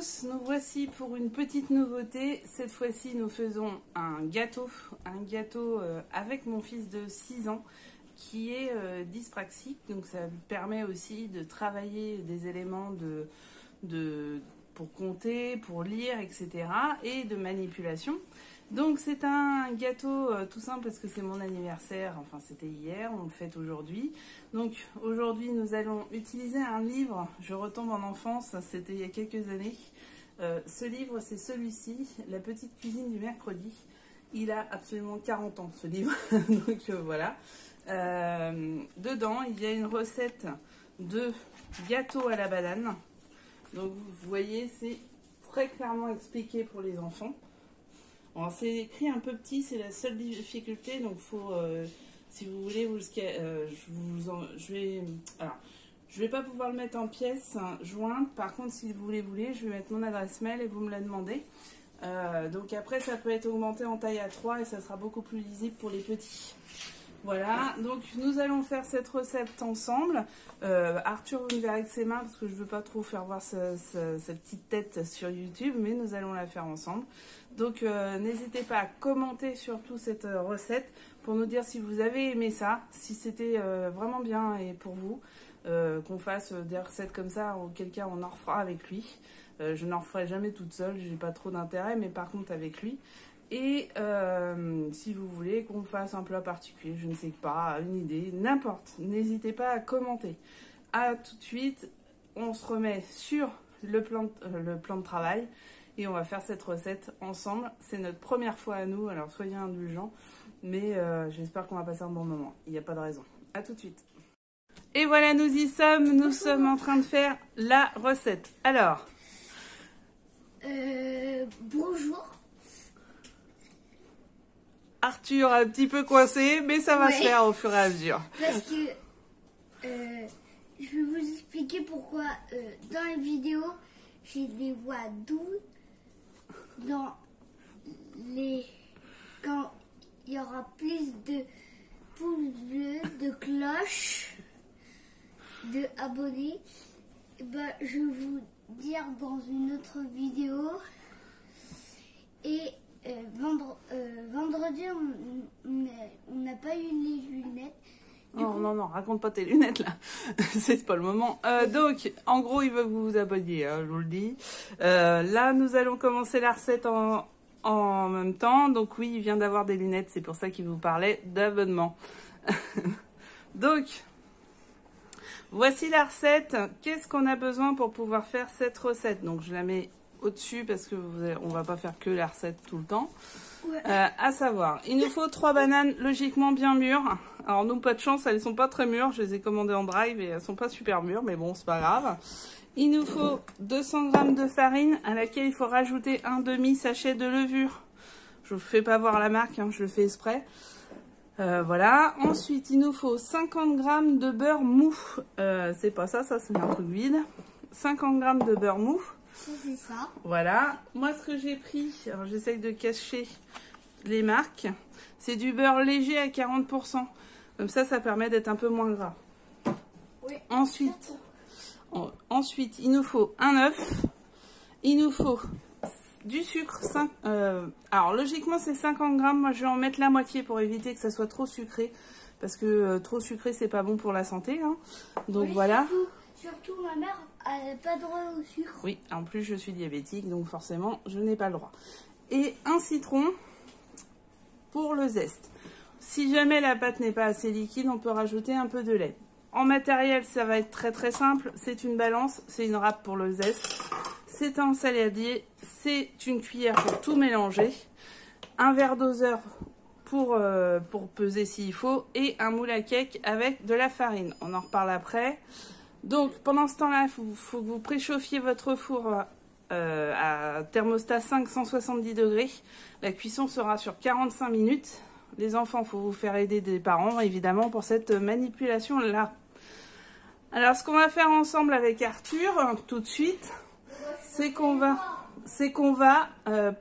tous, nous voici pour une petite nouveauté. Cette fois-ci, nous faisons un gâteau avec mon fils de 6 ans qui est dyspraxique. Donc ça lui permet aussi de travailler des éléments pour compter, pour lire, etc. et de manipulation. Donc c'est un gâteau tout simple parce que c'est mon anniversaire, enfin c'était hier, on le fête aujourd'hui. Donc aujourd'hui nous allons utiliser un livre, je retombe en enfance, c'était il y a quelques années. Ce livre c'est celui-ci, La petite cuisine du mercredi. Il a absolument 40 ans ce livre, donc voilà. Dedans il y a une recette de gâteau à la banane. Donc vous voyez c'est très clairement expliqué pour les enfants. C'est écrit un peu petit, c'est la seule difficulté, donc faut, si vous voulez, je vais pas pouvoir le mettre en pièces jointes. Par contre, si vous voulez, je vais mettre mon adresse mail et vous me la demandez. Donc après, ça peut être augmenté en taille A3 et ça sera beaucoup plus lisible pour les petits. Voilà, donc nous allons faire cette recette ensemble. Arthur, vous me verrez avec ses mains parce que je ne veux pas trop faire voir sa petite tête sur YouTube, mais nous allons la faire ensemble. Donc n'hésitez pas à commenter surtout cette recette pour nous dire si vous avez aimé ça, si c'était vraiment bien et pour vous, qu'on fasse des recettes comme ça, auquel cas on en refera avec lui. Je n'en referai jamais toute seule, j'ai pas trop d'intérêt, mais par contre avec lui. Et si vous voulez qu'on fasse un plat particulier, je ne sais pas, une idée, n'importe, n'hésitez pas à commenter. À tout de suite, on se remet sur le plan de travail et on va faire cette recette ensemble. C'est notre première fois à nous, alors soyez indulgents, mais j'espère qu'on va passer un bon moment. Il n'y a pas de raison. À tout de suite. Et voilà, nous y sommes, nous sommes en train de faire la recette. Alors bonjour. Arthur un petit peu coincé, mais ça va se faire au fur et à mesure. Parce que je vais vous expliquer pourquoi dans les vidéos j'ai des voix douces. Quand il y aura plus de pouces bleus, de cloches, de abonnés, je vais vous dire dans une autre vidéo. Et vendredi, on n'a pas eu les lunettes. Non, raconte pas tes lunettes là, c'est pas le moment. Donc, en gros, il veut que vous vous abonniez, hein, je vous le dis. Là, nous allons commencer la recette en même temps. Donc oui, il vient d'avoir des lunettes, c'est pour ça qu'il vous parlait d'abonnement. Donc, voici la recette. Qu'est-ce qu'on a besoin pour pouvoir faire cette recette? Donc, je la mets au-dessus parce que on va pas faire que la recette tout le temps. Ouais. À savoir, il nous faut 3 bananes logiquement bien mûres. Alors nous, pas de chance, elles sont pas très mûres. Je les ai commandées en drive et elles sont pas super mûres, mais bon, c'est pas grave. Il nous faut 200 g de farine à laquelle il faut rajouter un demi-sachet de levure. Je vous fais pas voir la marque, hein, je le fais exprès. Voilà. Ensuite, il nous faut 50 g de beurre mou. C'est pas ça, c'est un truc vide. 50 g de beurre mou. C'est ça. Voilà. Moi, ce que j'ai pris, alors j'essaye de cacher les marques, c'est du beurre léger à 40%. Comme ça permet d'être un peu moins gras. Oui. Ensuite, il nous faut un œuf. Il nous faut du sucre. Alors, logiquement, c'est 50 g. Moi, je vais en mettre la moitié pour éviter que ça soit trop sucré. Parce que trop sucré, c'est pas bon pour la santé. Hein. Donc, oui, voilà. Surtout, ma mère n'a pas droit au sucre. Oui, en plus, je suis diabétique. Donc, forcément, je n'ai pas le droit. Et un citron pour le zeste. Si jamais la pâte n'est pas assez liquide, on peut rajouter un peu de lait. En matériel, ça va être très très simple. C'est une balance, c'est une râpe pour le zeste, c'est un saladier, c'est une cuillère pour tout mélanger, un verre doseur pour peser s'il faut, et un moule à cake avec de la farine. On en reparle après. Donc pendant ce temps-là, il faut que vous préchauffiez votre four à thermostat 5, 170 degrés. La cuisson sera sur 45 minutes. Les enfants, il faut vous faire aider des parents, évidemment, pour cette manipulation-là. Alors, ce qu'on va faire ensemble avec Arthur, tout de suite, c'est qu'on va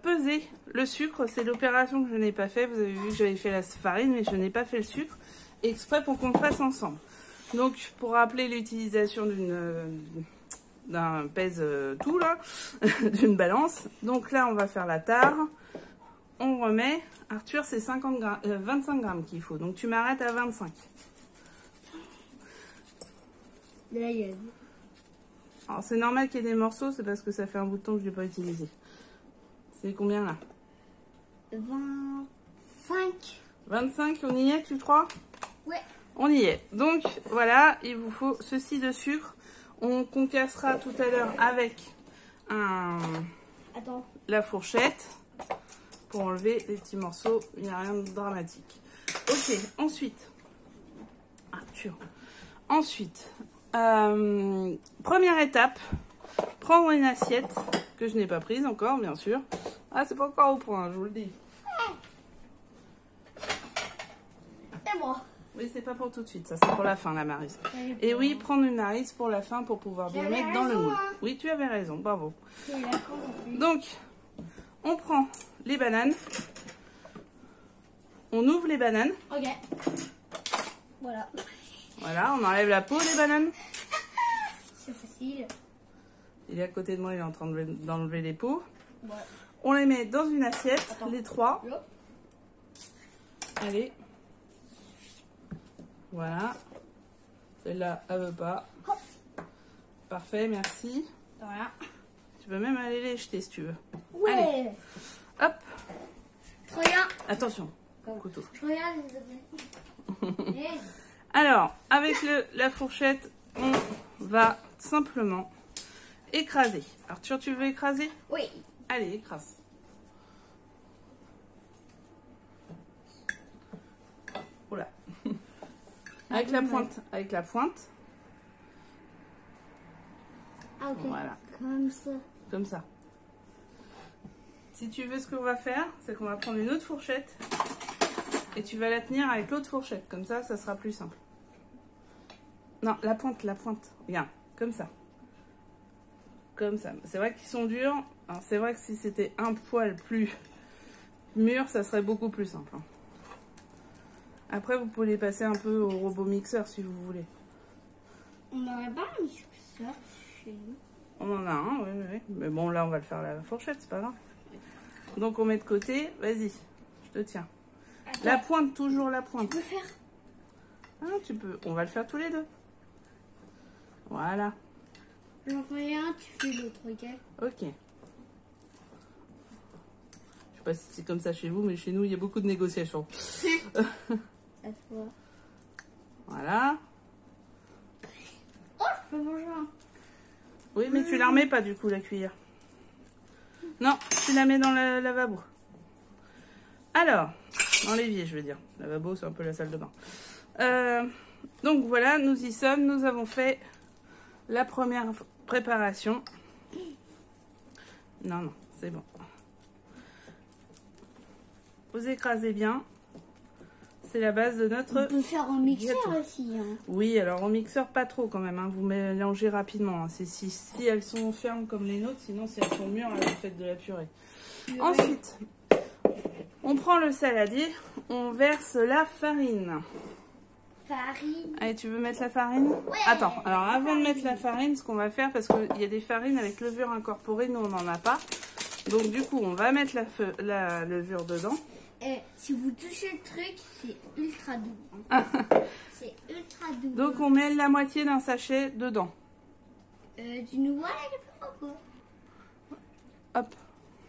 peser le sucre. C'est l'opération que je n'ai pas fait. Vous avez vu que j'avais fait la farine, mais je n'ai pas fait le sucre, exprès pour qu'on le fasse ensemble. Donc, pour rappeler l'utilisation d'un pèse tout là, d'une balance. Donc là, on va faire la tare. On remet. Arthur, c'est 25 grammes qu'il faut. Donc tu m'arrêtes à 25. Là, il y a... Alors c'est normal qu'il y ait des morceaux, c'est parce que ça fait un bout de temps que je ne l'ai pas utilisé. C'est combien là? 25. 25, on y est, tu crois? Ouais. On y est. Donc voilà, il vous faut ceci de sucre. On concassera tout à l'heure avec la fourchette pour enlever les petits morceaux. Il n'y a rien de dramatique. Ok, ensuite, Arthur. Ensuite, première étape, prendre une assiette que je n'ai pas prise encore, bien sûr. Ah, c'est pas encore au point, je vous le dis. Et moi. Oui, c'est pas pour tout de suite, ça c'est pour la fin, la Maryse. Et oui, prendre une Maryse pour la fin pour pouvoir bien mettre dans le moule. Oui, tu avais raison, bravo. Donc, on prend les bananes. On ouvre les bananes. Ok. Voilà. Voilà, on enlève la peau des bananes. C'est facile. Il est à côté de moi, il est en train d'enlever les peaux. Ouais. On les met dans une assiette, Attends. les trois. Là. Allez. Voilà. Celle-là, elle veut pas. Hop. Parfait, merci. Voilà. Tu peux même aller les jeter si tu veux. Ouais. Allez. Hop. Je regarde. Attention. Couteau. Je regarde les Alors, avec la fourchette, on va simplement écraser. Arthur, tu veux écraser? Oui. Allez, écrase. Oula. Avec la pointe. Avec la pointe. Ah, ok. Voilà. Comme ça. Comme ça. Si tu veux, ce qu'on va faire, c'est qu'on va prendre une autre fourchette et tu vas la tenir avec l'autre fourchette. Comme ça, ça sera plus simple. Non, la pointe, la pointe. Regarde, comme ça. Comme ça. C'est vrai qu'ils sont durs. C'est vrai que si c'était un poil plus mûr, ça serait beaucoup plus simple. Après, vous pouvez les passer un peu au robot mixeur si vous voulez. On n'aurait pas un mixeur chez nous. On en a un, oui, oui. Mais bon, là, on va le faire à la fourchette, c'est pas grave. Donc, on met de côté. Vas-y, je te tiens. Attends. La pointe, toujours la pointe. Tu peux faire. Ah, tu peux. On va le faire tous les deux. Voilà. J'en fais un, tu fais l'autre, ok? Ok. Je sais pas si c'est comme ça chez vous, mais chez nous, il y a beaucoup de négociations. À toi. Voilà. Oh, je peux manger un. Oui, mais tu la remets pas du coup, la cuillère. Non, tu la mets dans le lavabo. Alors, dans l'évier, je veux dire. Lavabo, c'est un peu la salle de bain. Donc voilà, nous y sommes. Nous avons fait la première préparation. Non, non, c'est bon. Vous écrasez bien. C'est la base de notre... On peut faire en mixeur gâteau. aussi. Hein. Oui, alors au mixeur, pas trop quand même. Hein. Vous mélangez rapidement. Hein. C'est si elles sont fermes comme les nôtres, sinon si elles sont mûres, elles vous faites de la purée. Ensuite, on prend le saladier, on verse la farine. Farine. Allez, tu veux mettre la farine? Ouais. Attends, alors avant de mettre la farine, ce qu'on va faire, parce qu'il y a des farines avec levure incorporée, nous on n'en a pas. Donc du coup, on va mettre la levure dedans. Et si vous touchez le truc, c'est ultra doux. C'est ultra doux. Donc on met la moitié d'un sachet dedans. Tu nous vois là quelque part ou quoi? Hop.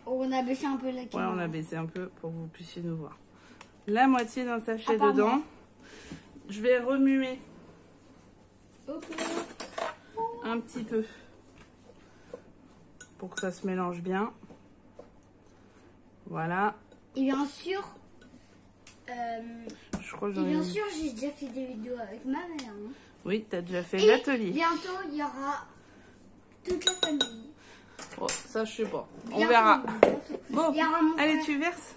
Oh, on a baissé un peu la Ouais, caméra. on a baissé un peu pour que vous puissiez nous voir. La moitié d'un sachet Ah, dedans. Je vais remuer Ok. un petit peu pour que ça se mélange bien. Voilà. Et bien sûr, Je crois que et j'en ai bien mis. sûr, j'ai déjà fait des vidéos avec ma mère. Hein. Oui, tu as déjà fait Et l'atelier. bientôt, il y aura toute la famille. Oh, ça, je sais pas. On Bientôt, verra. bientôt. Bon, Il y aura mon allez, frère. tu verses.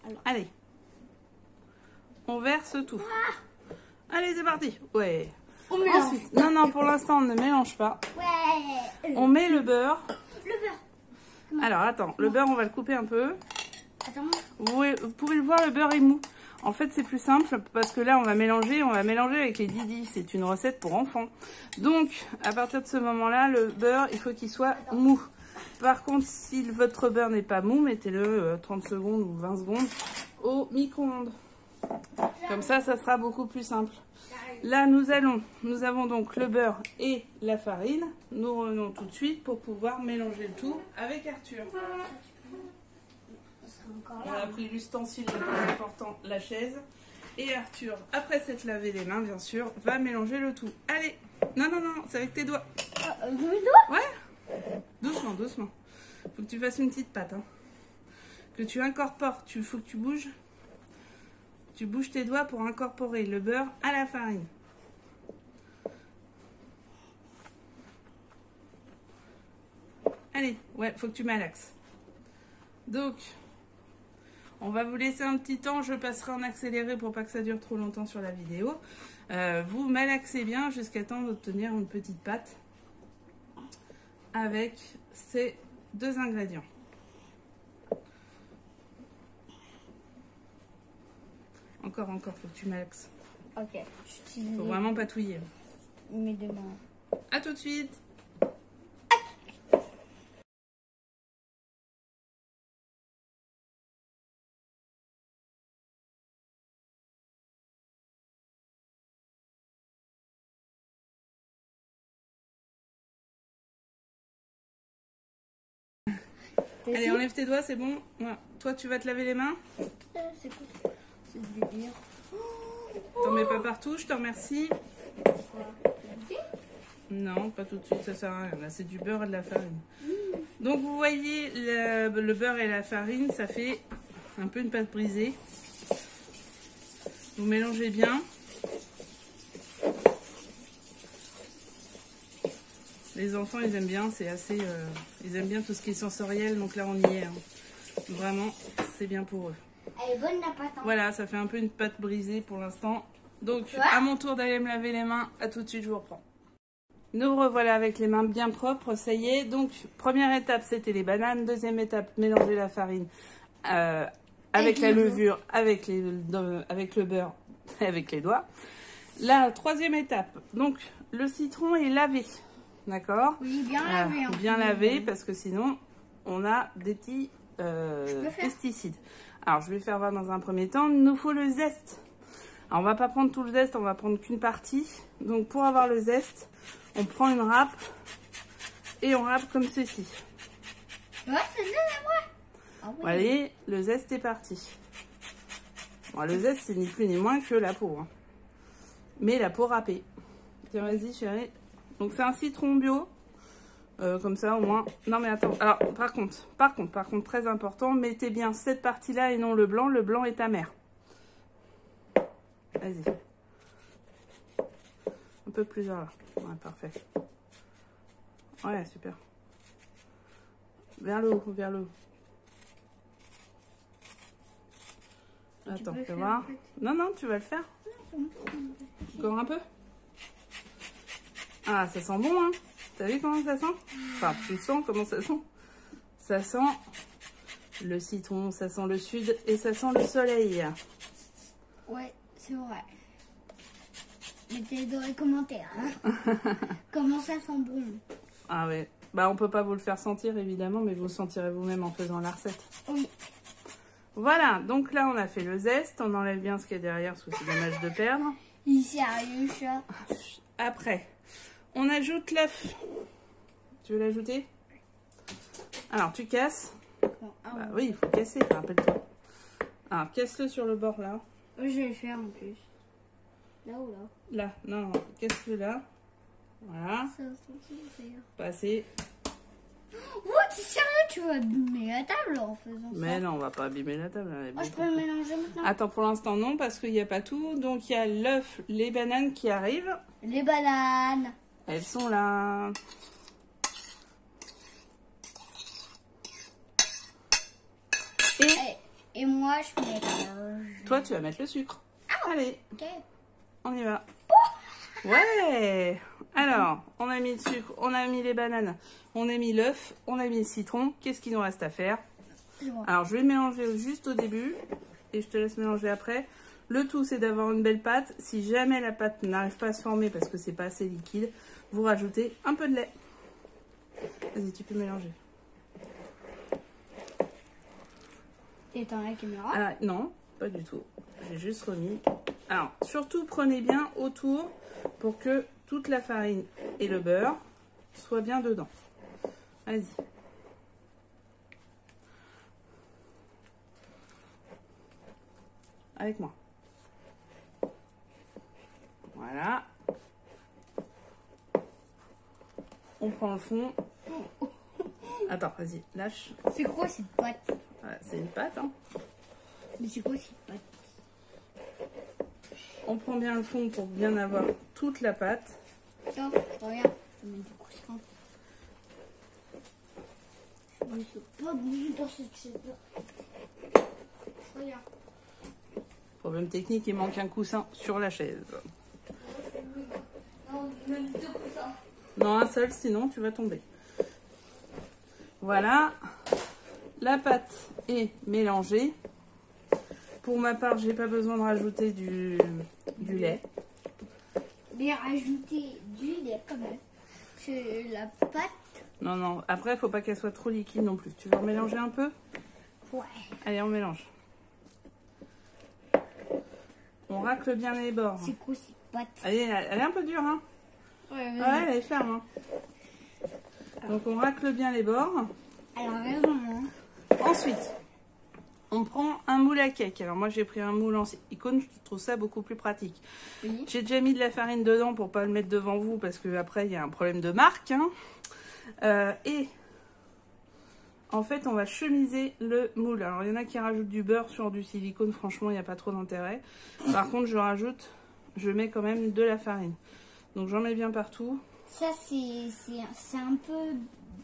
Alors. Allez. On verse tout. Allez, c'est parti. Ouais. On mélange. Ensuite, non, pour l'instant, on ne mélange pas. Ouais. On met le beurre. Le beurre. Alors, attends, le beurre, on va le couper un peu. Attends. Vous pouvez le voir, le beurre est mou. En fait, c'est plus simple parce que là, on va mélanger avec les Didi. C'est une recette pour enfants. Donc, à partir de ce moment-là, le beurre, il faut qu'il soit mou. Par contre, si votre beurre n'est pas mou, mettez-le 30 secondes ou 20 secondes au micro-ondes. Comme ça sera beaucoup plus simple. Là, nous avons donc le beurre et la farine. Nous revenons tout de suite pour pouvoir mélanger le tout avec Arthur. On a pris l'ustensile le plus important, la chaise. Et Arthur, après s'être lavé les mains, bien sûr, va mélanger le tout. Allez, non, c'est avec tes doigts. Mes doigts? Ouais. Doucement. Faut que tu fasses une petite pâte. Hein. Que tu incorpores. Faut que tu bouges. Tu bouges tes doigts pour incorporer le beurre à la farine. Allez, ouais, faut que tu malaxes. Donc, on va vous laisser un petit temps. Je passerai en accéléré pour pas que ça dure trop longtemps sur la vidéo. Vous malaxez bien jusqu'à temps d'obtenir une petite pâte avec ces 2 ingrédients. Encore, faut que tu malaxes. Ok. Faut vraiment patouiller. Mes deux mains. À tout de suite. Allez, enlève tes doigts, c'est bon. Ouais. Toi, tu vas te laver les mains. C'est quoi? C'est du délire. T'en mets pas partout, je te remercie. Non, pas tout de suite, ça sert à rien. Là, c'est du beurre et de la farine. Donc, vous voyez, le beurre et la farine, ça fait un peu une pâte brisée. Vous mélangez bien. Les enfants, ils aiment bien, c'est assez... ils aiment bien tout ce qui est sensoriel, donc là, on y est. Hein. Vraiment, c'est bien pour eux. Elle est bonne la pâte. Hein. Voilà, ça fait un peu une pâte brisée pour l'instant. Donc, à mon tour d'aller me laver les mains. À tout de suite, je vous reprends. Nous revoilà avec les mains bien propres, ça y est. Donc, première étape, c'était les bananes. Deuxième étape, mélanger la farine avec la levure, avec le beurre, avec les doigts. La troisième étape, donc, le citron est lavé. D'accord? Oui, bien lavé. Hein. Bien lavé, parce que sinon, on a des petits pesticides. Alors, je vais faire voir dans un premier temps. Il nous faut le zeste. Alors, on va pas prendre tout le zeste, on va prendre qu'une partie. Donc, pour avoir le zeste, on prend une râpe et on râpe comme ceci. Ouais, c'est ça, moi. Ah oui. Allez, le zeste est parti. Bon, le zeste, c'est ni plus ni moins que la peau. Hein. Mais la peau râpée. Tiens, vas-y, chérie. Donc, c'est un citron bio. Comme ça, au moins... Non, mais attends. Alors, par contre, très important, mettez bien cette partie-là et non le blanc. Le blanc est amer. Vas-y. Un peu plus vers là. Ouais, parfait. Ouais, super. Vers le haut, vers le haut. Attends, fais voir. Non, tu vas le faire. Encore un peu. Ah, ça sent bon, hein. T'as vu comment ça sent? Enfin, tu sens comment ça sent? Ça sent le citron, ça sent le sud et ça sent le soleil. Ouais, c'est vrai. Mettez dans les commentaires. Hein. Comment ça sent bon? Ah ouais. Bah, on peut pas vous le faire sentir, évidemment, mais vous le sentirez vous-même en faisant la recette. Oui. Voilà, donc là, on a fait le zeste. On enlève bien ce qu'il y a derrière, parce que c'est dommage de perdre. Il est sérieux, chat. Après, on ajoute l'œuf. Tu veux l'ajouter? Alors, tu casses. Bah oui, il faut casser, rappelle-toi. Alors, casse-le sur le bord, là. Oui, je vais le faire en plus. Là ou là? Là, non, casse-le là. Voilà. Passer. Oh, t'es sérieux? Tu vas abîmer la table en faisant ça? Mais non, on va pas abîmer la table. Oh, je peux le mélanger maintenant? Attends, pour l'instant, non, parce qu'il n'y a pas tout. Donc, il y a l'œuf, les bananes qui arrivent. Les bananes. Elles sont là. Et moi, je mets... Toi, tu vas mettre le sucre. Allez, Ok. on y va. Ouais. Alors, on a mis le sucre, on a mis les bananes, on a mis l'œuf, on a mis le citron. Qu'est-ce qu'il nous reste à faire? Alors, je vais mélanger juste au début. et je te laisse mélanger après. Le tout, c'est d'avoir une belle pâte. Si jamais la pâte n'arrive pas à se former parce que c'est pas assez liquide, vous rajoutez un peu de lait. Vas-y, tu peux mélanger. T'éteins la caméra? Ah, non, pas du tout. J'ai juste remis. Alors, surtout, prenez bien autour pour que toute la farine et le beurre soient bien dedans. Vas-y. Avec moi. Voilà. On prend le fond. Attends, vas-y, lâche. C'est quoi cette pâte? Voilà, c'est une pâte, hein. Mais c'est quoi cette pâte? On prend bien le fond pour bien avoir toute la pâte. Attends, regarde, je mets du coussin. Je ne suis pas bouger dans cette chaise-là. Regarde. Problème technique, il manque un coussin sur la chaise. Non, même deux coussins. Non, un seul, sinon tu vas tomber. Voilà. La pâte est mélangée. Pour ma part, j'ai pas besoin de rajouter du lait. Mais rajouter du lait quand même. C'est la pâte. Non, non. Après, il faut pas qu'elle soit trop liquide non plus. Tu veux mélanger un peu? Ouais. Allez, on mélange. On racle bien les bords. C'est quoi cette pâte? Allez, elle est un peu dure, hein? Ouais, Ouais, elle est ferme. Hein. Donc, on racle bien les bords. Elle a raison, hein. Ensuite, on prend un moule à cake. Alors, moi, j'ai pris un moule en silicone. Je trouve ça beaucoup plus pratique. Oui. J'ai déjà mis de la farine dedans pour pas le mettre devant vous parce que après il y a un problème de marque. Hein. Et en fait, on va chemiser le moule. Alors, il y en a qui rajoutent du beurre sur du silicone. Franchement, il n'y a pas trop d'intérêt. Par contre, je mets quand même de la farine. Donc, j'en mets bien partout. Ça, c'est un peu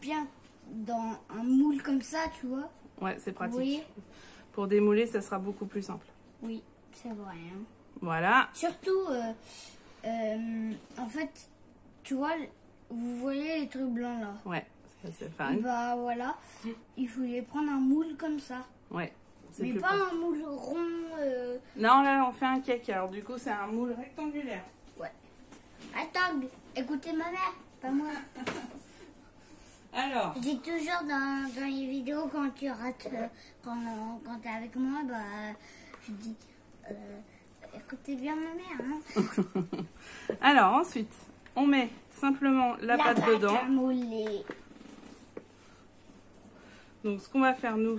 bien dans un moule comme ça, tu vois. Ouais, c'est pratique. Oui. Pour démouler, ça sera beaucoup plus simple. Oui, c'est vrai. Hein. Voilà. Surtout, en fait, tu vois, vous voyez les trucs blancs là. Ouais, ça, c'est la Et farine. bah voilà, il faut les prendre un moule comme ça. Ouais. Mais plus pas pratique. un moule rond. Non, là, on fait un cake. Alors, du coup, c'est un moule rectangulaire. Ouais. Attends, écoutez ma mère, pas moi. Alors. Je dis toujours dans les vidéos quand tu rates, quand t'es avec moi, bah, je dis, écoutez bien ma mère. Hein. Alors, ensuite, on met simplement la pâte dedans. À mouler. Donc, ce qu'on va faire, nous,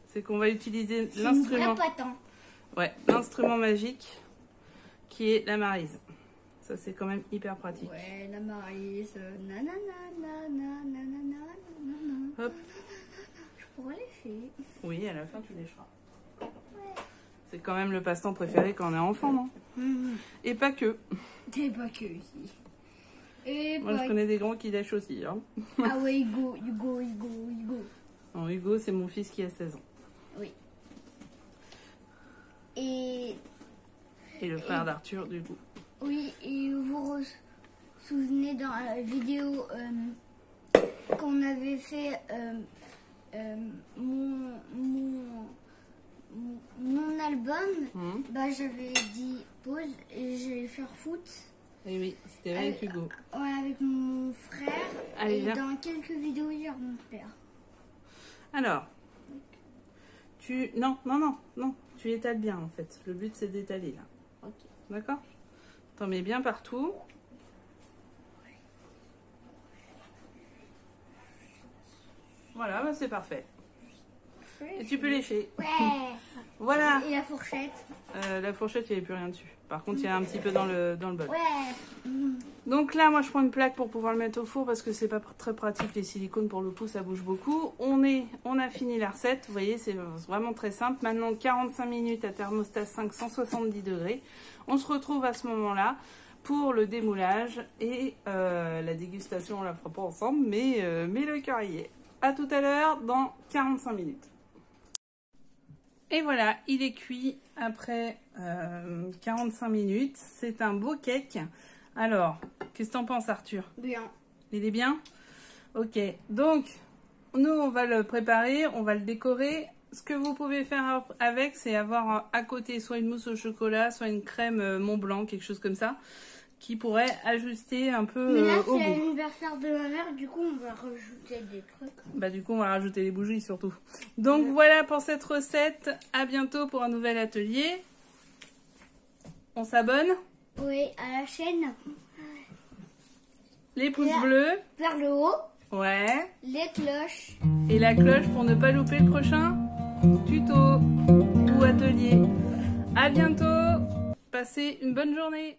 c'est qu'on va utiliser C'est une vraie l'instrument. pâte, hein. Ouais, l'instrument magique qui est la maryse. Ça, c'est quand même hyper pratique. Ouais, la maryse, nanana, nanana, nanana, nanana. Hop. Je pourrais lécher. Oui, à la fin, tu lécheras. C'est quand même le passe-temps préféré quand on est enfant, non? Et pas que. T'es pas que ici. Et Moi, pas... je connais des grands qui lèchent aussi. Hein. Ah ouais, Hugo. Non, Hugo, c'est mon fils qui a 16 ans. Oui. Et le frère d'Arthur, du coup. oui, et vous vous souvenez dans la vidéo qu'on avait fait mon album, bah j'avais dit pause et j'allais faire foot. Et oui, c'était avec Hugo. Ouais, avec mon frère. Allez, et viens. dans quelques vidéos, il y aura mon père. Alors, non, tu étales bien en fait. Le but c'est d'étaler là. Ok. D'accord? T'en mets bien partout. Voilà, bah, c'est parfait. Et tu peux lécher. Ouais. Voilà. Et la fourchette. La fourchette, il n'y avait plus rien dessus. Par contre, il y a un petit peu dans le bol. Ouais. Donc là, moi, je prends une plaque pour pouvoir le mettre au four parce que c'est pas très pratique. Les silicones, pour le coup, ça bouge beaucoup. On a fini la recette. Vous voyez, c'est vraiment très simple. Maintenant, 45 minutes à thermostat 5, 170 degrés. On se retrouve à ce moment-là pour le démoulage et la dégustation. On la fera pas ensemble, mais le cœur y est. À tout à l'heure, dans 45 minutes. Et voilà, il est cuit après 45 minutes. C'est un beau cake. Alors, qu'est-ce que t'en penses, Arthur? Bien. Il est bien? Ok, donc, nous, on va le préparer, on va le décorer ce que vous pouvez faire avec, c'est avoir à côté soit une mousse au chocolat, soit une crème Mont Blanc, quelque chose comme ça, qui pourrait ajuster un peu Mais là, au c'est goût. l'anniversaire de ma mère, du coup, on va rajouter des trucs. Bah du coup, on va rajouter les bougies surtout. Donc voilà pour cette recette. À bientôt pour un nouvel atelier. On s'abonne. Oui, à la chaîne. Les pouces Là. bleus. Vers le haut, Ouais. les cloches. Et la cloche pour ne pas louper le prochain tuto ou atelier. À bientôt. Passez une bonne journée.